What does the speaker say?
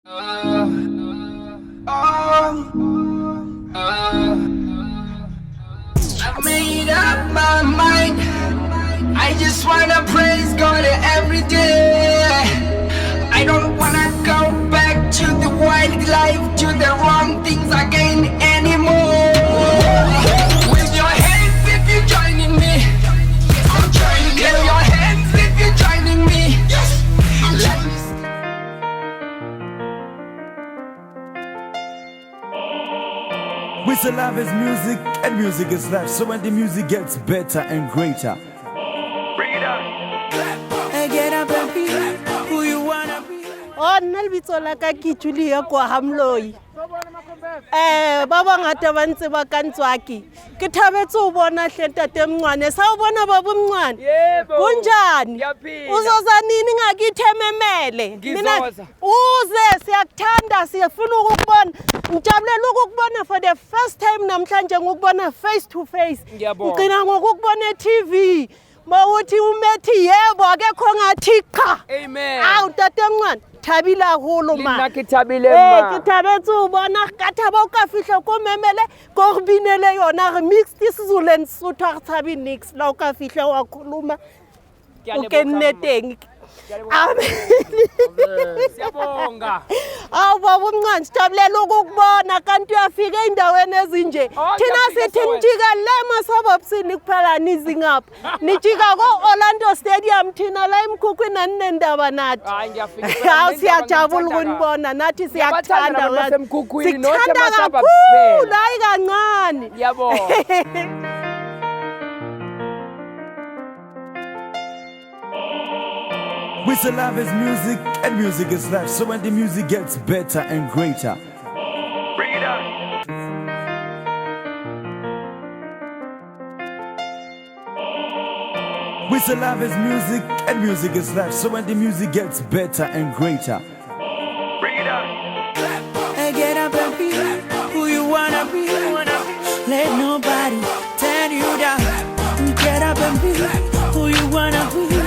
I made up my mind. I just wanna praise God every day. I don't wanna go back to the wild life, to the wrong things again anymore. With your hands if you're joining me. I'm joining you. With your hands if you're joining me. Yes, I'm joining. We still love is music, and music is life. So when the music gets better and greater, Hey, get up and be who you wanna be. Oh, nna lebitso la ka ke Julia kwa Hamloi. Ba bangata ba ntse ba ka Ntswaki. Ke thabetse o bona hle ntate Mncwane. Sa o bona baba Mncwane? Yebo. Kunjani? Ngiyaphila. Uzoza nini ngakithememele? Ngizoza. Uze siyakuthanda siyafuna ukukubona. Ngijabulela ukukubona for the first time namhlanje ngukubona face to face. Ngiyabonga. Ngicina ngokukubona TV. Mawuthi umethi yebo akekho ngathi cha. Amen. Awu tate Mncwane. Thabile haholo ma. Nna ke thabile ma. Ke thabetse o bona ka thaba o ka fihla ko memele ko re binele yona re mixed isiZulu and Sotho re tshabi nix la o ka fihla wa khuluma Ke a o leboga, kenne ma. teng. Siyabonga. Awu baba Mncwane sijabulela ukukubona kanti uyafika endaweni ezinje. Oh, Thina ngiyafika sithi Soweto. nijika le masababusini kuphela nizingapha. Nijika ko Orlando Stadium thina la emkhukhwini anendaba nathi. Hayi ngiyafika. Hawu siyajabula ukunibona nathi siyakuthanda Ngiyabathanda kakhulu. nabasemkhukhwini, nothi Sikuthanda amasaba kakhulu kuphela. hayi kancane. Ngiyabonga. we still love is music, and music is life. So when the music gets better and greater, we still love is music, and music is life. So when the music gets better and greater, Hey, get up and be who you wanna be. Let nobody turn you down. Get up and be who you wanna be.